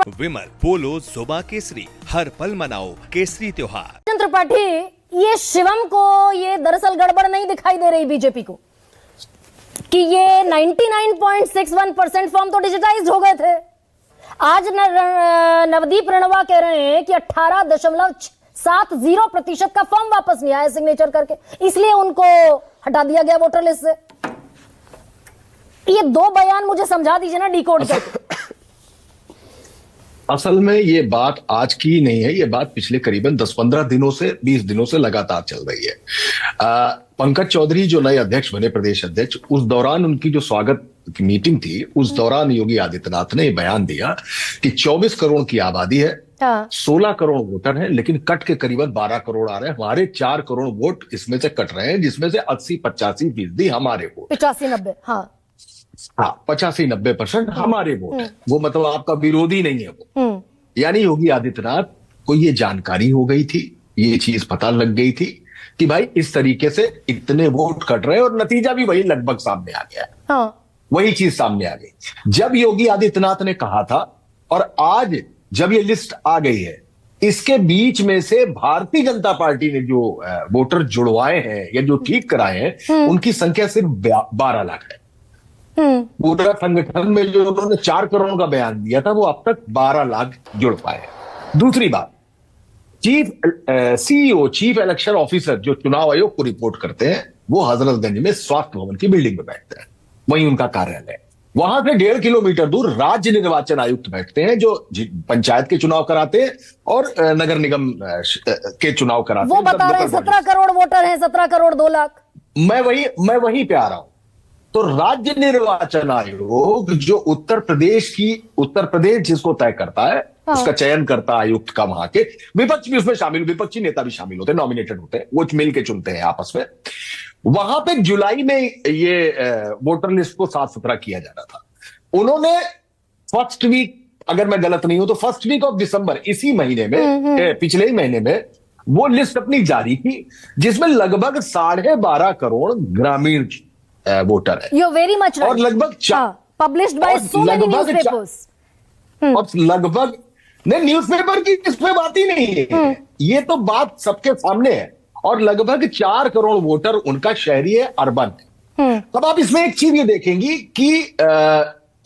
विमल बोलो जुबा केसरी, हर पल मनाओ केसरी त्योहार। त्रिपाठी, ये शिवम को ये दरअसल गड़बड़ नहीं दिखाई दे रही बीजेपी को कि ये 99.61% फॉर्म तो डिजिटाइज हो गए थे। आज नवदीप रणवा कह रहे हैं कि 18.70% का फॉर्म वापस नहीं आया सिग्नेचर करके, इसलिए उनको हटा दिया गया वोटर लिस्ट से। ये दो बयान मुझे समझा दीजिए ना डिकोड करके। असल में ये बात आज की नहीं है, ये बात पिछले करीबन 10-15 दिनों से 20 दिनों से लगातार चल रही है। पंकज चौधरी जो नए अध्यक्ष बने, प्रदेश अध्यक्ष, उस दौरान उनकी जो स्वागत की मीटिंग थी, उस दौरान योगी आदित्यनाथ ने बयान दिया कि 24 करोड़ की आबादी है, 16 करोड़ वोटर हैं, लेकिन कट के करीबन 12 करोड़ आ रहे हैं। हमारे 4 करोड़ वोट इसमें से कट रहे हैं, जिसमें से 80-85% हमारे वोट, 85-90, हाँ 85-90% हमारे वोट है। वो मतलब आपका विरोधी नहीं है वो। यानी योगी आदित्यनाथ को ये जानकारी हो गई थी, ये चीज पता लग गई थी कि भाई इस तरीके से इतने वोट कट रहे हैं, और नतीजा भी वही लगभग सामने आ गया। हाँ। वही चीज सामने आ गई जब योगी आदित्यनाथ ने कहा था, और आज जब ये लिस्ट आ गई है, इसके बीच में से भारतीय जनता पार्टी ने जो वोटर जुड़वाए हैं या जो ठीक कराए हैं, उनकी संख्या सिर्फ 12 लाख है। पूरा संगठन में जो उन्होंने 4 करोड़ का बयान दिया था, वो अब तक 12 लाख जुड़ पाए। दूसरी बात, सीईओ चीफ इलेक्शन ऑफिसर जो चुनाव आयोग को रिपोर्ट करते हैं, वो हजरतगंज में स्वास्थ्य भवन की बिल्डिंग में बैठते हैं, वहीं उनका कार्यालय। वहां से 1.5 किलोमीटर दूर राज्य निर्वाचन आयुक्त बैठते हैं, जो पंचायत के चुनाव कराते हैं और नगर निगम के चुनाव कराते हैं। वो बता रहे हैं 17 करोड़ वोटर हैं, 17 करोड़ 2 लाख। मैं वहीं पे आ रहा हूं। तो राज्य निर्वाचन आयोग जो उत्तर प्रदेश जिसको तय करता है, उसका चयन करता है आयुक्त का, वहां के विपक्ष भी उसमें शामिल, विपक्षी नेता भी शामिल होते हैं, नॉमिनेटेड होते हैं, वो मिलके चुनते हैं आपस में। वहां पे जुलाई में ये वोटर लिस्ट को साफ सुथरा किया जाना था। उन्होंने फर्स्ट वीक, अगर मैं गलत नहीं हूं तो फर्स्ट वीक ऑफ दिसंबर, इसी महीने में, पिछले ही महीने में वो लिस्ट अपनी जारी की, जिसमें लगभग 12.5 करोड़ ग्रामीण वोटर है। You're very much right. और लगभग published by so many newspapers. और लगभग नहीं, न्यूज़पेपर की इसमें बात ही नहीं है, ये तो बात सबके सामने है। और लगभग 4 करोड़ वोटर उनका शहरी है, अर्बन है। तब आप इसमें एक चीज ये देखेंगी कि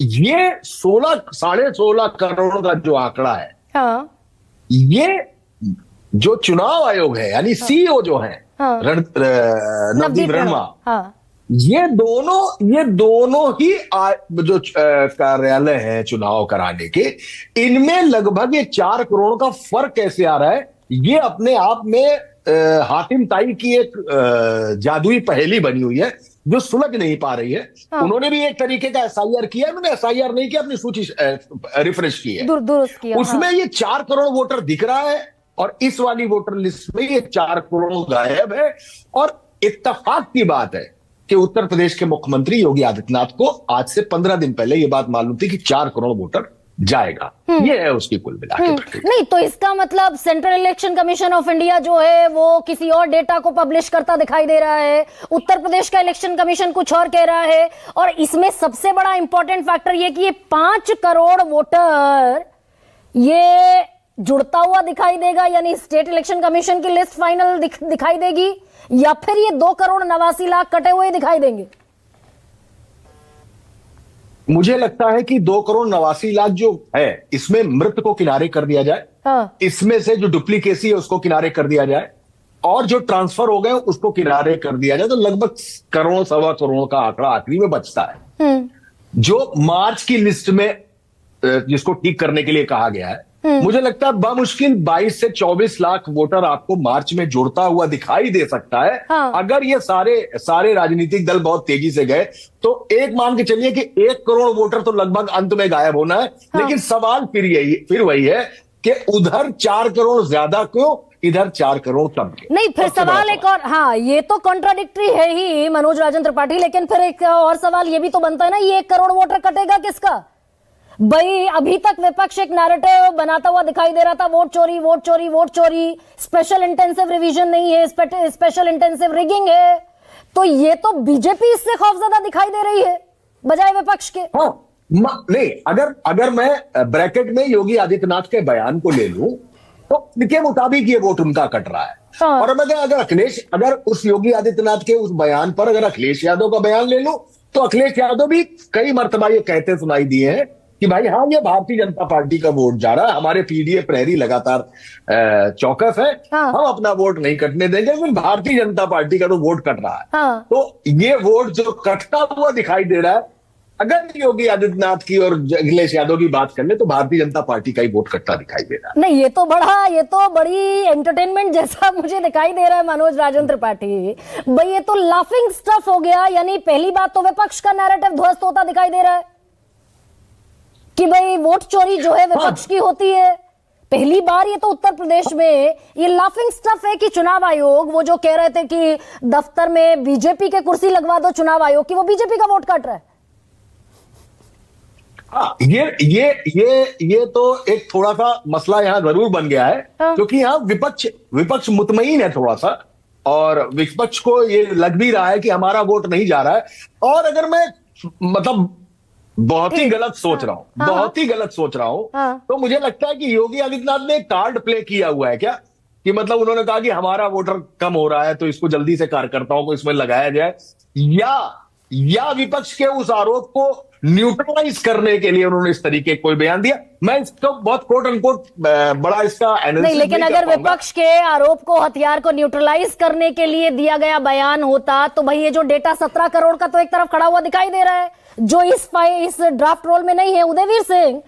ये 16.5 करोड़ का जो आंकड़ा है, ये जो चुनाव आयोग है, यानी सीईओ जो है नवदीप रणवा, ये दोनों ही जो कार्यालय है चुनाव कराने के, इनमें लगभग ये 4 करोड़ का फर्क कैसे आ रहा है, ये अपने आप में हातिम ताई की एक जादुई पहेली बनी हुई है, जो सुलझ नहीं पा रही है। उन्होंने भी एक तरीके का एसआईआर किया है, उन्होंने एसआईआर नहीं किया, अपनी सूची रिफ्रेश की है, दुरुस्त किया। उसमें ये 4 करोड़ वोटर दिख रहा है, और इस वाली वोटर लिस्ट में ये 4 करोड़ गायब है। और इत्तेफाक की बात है कि उत्तर प्रदेश के मुख्यमंत्री योगी आदित्यनाथ को आज से 15 दिन पहले यह बात मालूम थी कि 4 करोड़ वोटर जाएगा। ये है उसकी कुल मिला के। नहीं तो इसका मतलब central election commission of India जो है वो किसी और डेटा को पब्लिश करता दिखाई दे रहा है, उत्तर प्रदेश का इलेक्शन कमीशन कुछ और कह रहा है। और इसमें सबसे बड़ा इंपॉर्टेंट फैक्टर ये कि ये 5 करोड़ वोटर ये जुड़ता हुआ दिखाई देगा, यानी स्टेट इलेक्शन कमीशन की लिस्ट फाइनल दिखाई देगी, या फिर ये 2 करोड़ 89 लाख कटे हुए दिखाई देंगे। मुझे लगता है कि 2 करोड़ 89 लाख जो है, इसमें मृत को किनारे कर दिया जाए, इसमें से जो डुप्लीकेसी है उसको किनारे कर दिया जाए, और जो ट्रांसफर हो गए उसको किनारे कर दिया जाए, तो लगभग करोड़ 1.25 करोड़ का आंकड़ा आखिरी में बचता है। जो मार्च की लिस्ट में जिसको ठीक करने के लिए कहा गया है, मुझे लगता है बमुश्किल 22 से 24 लाख वोटर आपको मार्च में जुड़ता हुआ दिखाई दे सकता है। अगर ये सारे राजनीतिक दल बहुत तेजी से गए, तो एक मान के चलिए कि 1 करोड़ वोटर तो लगभग अंत में गायब होना है। लेकिन सवाल फिर वही है कि उधर 4 करोड़ ज्यादा क्यों, इधर 4 करोड़ कम क्यों? नहीं, फिर सवाल एक और, हाँ ये तो कॉन्ट्राडिक्टरी है ही मनोज राजन त्रिपाठी, लेकिन फिर एक और सवाल ये भी तो बनता है ना, ये 1 करोड़ वोटर कटेगा किसका? भाई अभी तक विपक्ष एक नैरेटिव बनाता हुआ दिखाई दे रहा था, वोट चोरी वोट चोरी वोट चोरी, स्पेशल इंटेंसिव रिवीजन नहीं है, स्पेशल इंटेंसिव रिगिंग है। तो ये तो बीजेपी इससे खौफजदा दिखाई दे रही है बजाय विपक्ष के। नहीं, अगर मैं ब्रैकेट में योगी आदित्यनाथ के बयान को ले लूं तो इनके मुताबिक ये वोट उनका कट रहा है। हाँ। और अगर उस योगी आदित्यनाथ के उस बयान पर अगर अखिलेश यादव का बयान ले लूं तो अखिलेश यादव भी कई मर्तबा ये कहते सुनाई दिए हैं कि भाई हाँ, ये भारतीय जनता पार्टी का वोट जा रहा है, हमारे पीडीए प्रहरी लगातार चौकस है। हाँ। हम अपना वोट नहीं कटने देंगे, लेकिन भारतीय जनता पार्टी का तो वोट कट रहा है। हाँ। तो ये वोट जो कटता हुआ दिखाई दे रहा है, अगर योगी आदित्यनाथ की और अखिलेश यादव की बात कर ले तो भारतीय जनता पार्टी का ही वोट कटता दिखाई दे रहा है। नहीं, ये तो बड़ी एंटरटेनमेंट जैसा मुझे दिखाई दे रहा है मनोज राजन त्रिपाठी भाई। ये तो लाफिंग स्टफ हो गया। यानी पहली बात तो विपक्ष का नैरेटिव ध्वस्त होता दिखाई दे रहा है कि भाई वोट चोरी जो है विपक्ष की होती है। पहली बार ये तो उत्तर प्रदेश में ये लाफिंग स्टफ है कि चुनाव आयोग वो जो कह रहे थे कि दफ्तर में बीजेपी के कुर्सी लगवा दो चुनाव आयोग की, वो बीजेपी का वोट काट रहा है। हाँ, ये तो एक थोड़ा सा मसला यहां जरूर बन गया है। हाँ। क्योंकि यहां विपक्ष मुतमईन है थोड़ा सा, और विपक्ष को ये लग भी रहा है कि हमारा वोट नहीं जा रहा है। और अगर मैं मतलब बहुत ही गलत सोच रहा हूं, हाँ। बहुत ही गलत सोच रहा हूं, हाँ। तो मुझे लगता है कि योगी आदित्यनाथ ने कार्ड प्ले किया हुआ है क्या, कि मतलब उन्होंने कहा कि हमारा वोटर कम हो रहा है तो इसको जल्दी से कार्यकर्ताओं को इसमें लगाया जाए, या विपक्ष के उस आरोप को न्यूट्रलाइज करने के लिए उन्होंने इस तरीके कोई बयान दिया। मैं इसको बहुत कोट अनकोट बड़ा इसका एनालिसिस नहीं, लेकिन अगर विपक्ष के आरोप को, हथियार को न्यूट्रलाइज करने के लिए दिया गया बयान होता तो भाई ये जो डेटा 17 करोड़ का तो एक तरफ खड़ा हुआ दिखाई दे रहा है, जो इस ड्राफ्ट रोल में नहीं है। उदयवीर सिंह,